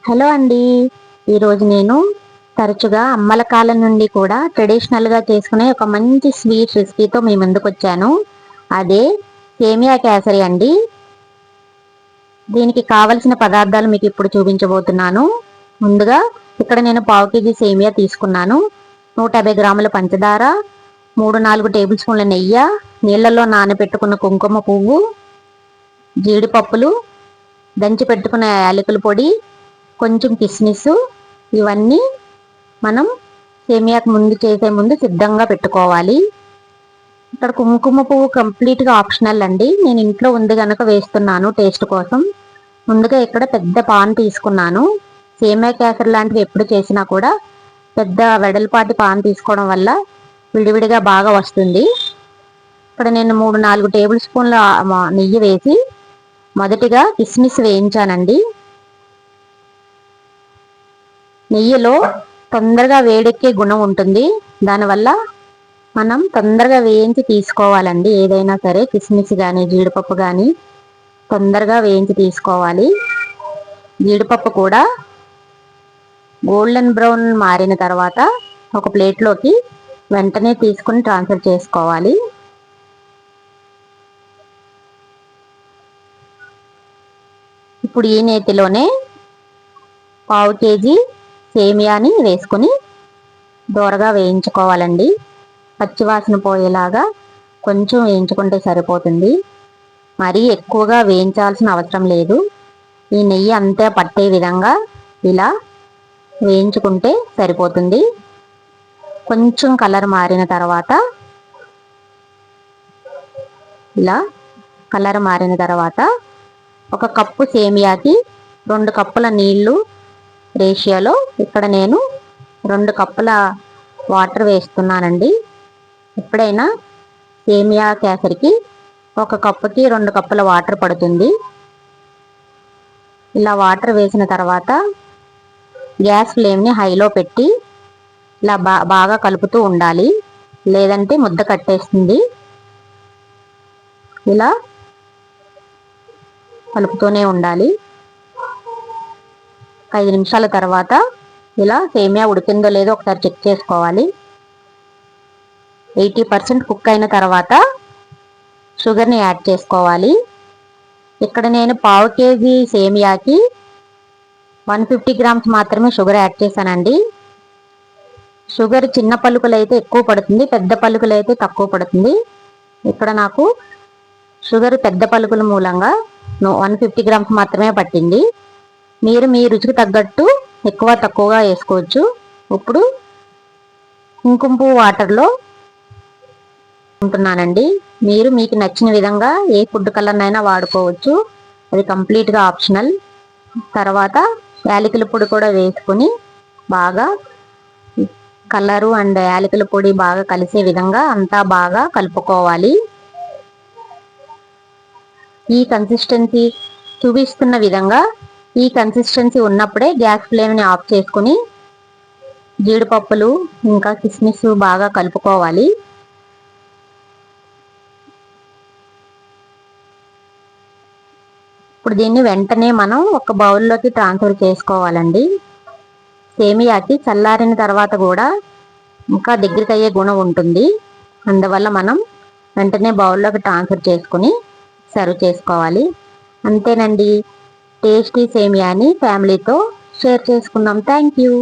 Hello అండి. ఈరోజు నేను తరచుగా అమ్మల కాలం నుండి కూడా ట్రెడిషనల్గా చేసుకునే ఒక మంచి స్వీట్ రెసిపీతో మీ ముందుకు వచ్చాను. అదే సేమియా కేసరి అండి. దీనికి కావలసిన పదార్థాలు మీకు ఇప్పుడు చూపించబోతున్నాను. ముందుగా ఇక్కడ నేను పావు కేజీ సేమియా తీసుకున్నాను. 150 గ్రాముల పంచదార, 3-4 టేబుల్ స్పూన్ల నెయ్యి, నీళ్లలో నానబెట్టుకున్న కుంకుమ పువ్వు, జీడిపప్పులు, దంచి పెట్టుకున్న యాలకుల పొడి, కొంచెం కిస్మిస్, ఇవన్నీ మనం సేమియాకు ముందు చేసే ముందు సిద్ధంగా పెట్టుకోవాలి. ఇక్కడ కుంకుమ పువ్వు కంప్లీట్గా ఆప్షనల్ అండి. నేను ఇంట్లో ఉంది కనుక వేస్తున్నాను టేస్ట్ కోసం. ముందుగా ఇక్కడ పెద్ద పాన్ తీసుకున్నాను. సేమియా కేసరి లాంటివి ఎప్పుడు చేసినా కూడా పెద్ద వెడల్పాటి పాన్ తీసుకోవడం వల్ల విడివిడిగా బాగా వస్తుంది. ఇక్కడ నేను 3-4 టేబుల్ స్పూన్ల నెయ్యి వేసి మొదటిగా కిస్మిస్ వేయించానండి. నెయ్యిలో తొందరగా వేడెక్కే గుణం ఉంటుంది. దానివల్ల మనం తొందరగా వేయించి తీసుకోవాలండి. ఏదైనా సరే కిస్మిస్ కానీ జీడిపప్పు కానీ తొందరగా వేయించి తీసుకోవాలి. జీడిపప్పు కూడా గోల్డెన్ బ్రౌన్ మారిన తర్వాత ఒక ప్లేట్లోకి వెంటనే తీసుకుని ట్రాన్స్ఫర్ చేసుకోవాలి. ఇప్పుడు ఈ నేతిలోనే పావు కేజీ సేమియాని వేసుకొని దోరగా వేయించుకోవాలండి. పచ్చివాసన పోయేలాగా కొంచెం వేయించుకుంటే సరిపోతుంది. మరీ ఎక్కువగా వేయించాల్సిన అవసరం లేదు. ఈ నెయ్యి అంతే పట్టే విధంగా ఇలా వేయించుకుంటే సరిపోతుంది. కొంచెం కలర్ మారిన తర్వాత ఒక కప్పు సేమియాకి 2 కప్పుల నీళ్లు రేషియోలో ఇక్కడ నేను 2 కప్పుల వాటర్ వేస్తున్నానండి. ఎప్పుడైనా సేమియా కేసరికి 1 కప్పుకి 2 కప్పుల వాటర్ పడుతుంది. ఇలా వాటర్ వేసిన తర్వాత గ్యాస్ ఫ్లేమ్ని హైలో పెట్టి ఇలా బాగా కలుపుతూ ఉండాలి, లేదంటే ముద్ద కట్టేస్తుంది. ఇలా కలుపుతూనే ఉండాలి. 5 నిమిషాల తర్వాత ఇలా సేమియా ఉడికిందో లేదో ఒకసారి చెక్ చేసుకోవాలి. 80% కుక్ అయిన తర్వాత షుగర్ని యాడ్ చేసుకోవాలి. ఇక్కడ నేను పావు కేజీ సేమియాకి 150 గ్రామ్స్ మాత్రమే షుగర్ యాడ్ చేశానండి. షుగర్ చిన్న పలుకులు అయితే ఎక్కువ పడుతుంది, పెద్ద పలుకులు అయితే తక్కువ పడుతుంది. ఇక్కడ నాకు షుగర్ పెద్ద పలుకుల మూలంగా 150 గ్రామ్స్ మాత్రమే పట్టింది. మీరు మీ రుచికి తగ్గట్టు ఎక్కువ తక్కువగా వేసుకోవచ్చు. ఇప్పుడు కుంకుమ పువ్వు వాటర్లో ఉంటున్నానండి. మీరు మీకు నచ్చిన విధంగా ఏ ఫుడ్ కలర్నైనా వాడుకోవచ్చు, అది కంప్లీట్గా ఆప్షనల్. తర్వాత యాలకుల పొడి కూడా వేసుకొని బాగా కలరు అండ్ యాలకుల పొడి బాగా కలిసే విధంగా అంతా బాగా కలుపుకోవాలి. ఈ కన్సిస్టెన్సీ చూపిస్తున్న విధంగా ఈ కన్సిస్టెన్సీ ఉన్నప్పుడే గ్యాస్ ఫ్లేమ్ని ఆఫ్ చేసుకుని జీడిపప్పులు ఇంకా కిస్మిస్ బాగా కలుపుకోవాలి. ఇప్పుడు దీన్ని వెంటనే మనం ఒక బౌల్లోకి ట్రాన్స్ఫర్ చేసుకోవాలండి. సేమియాకి చల్లారిన తర్వాత కూడా ఇంకా దగ్గరికి అయ్యే గుణం ఉంటుంది. అందువల్ల మనం వెంటనే బౌల్లోకి ట్రాన్స్ఫర్ చేసుకుని సర్వ్ చేసుకోవాలి. అంతేనండి, టేస్టీ సేమియాని ఫ్యామిలీతో షేర్ చేసుకుందాం. Thank you.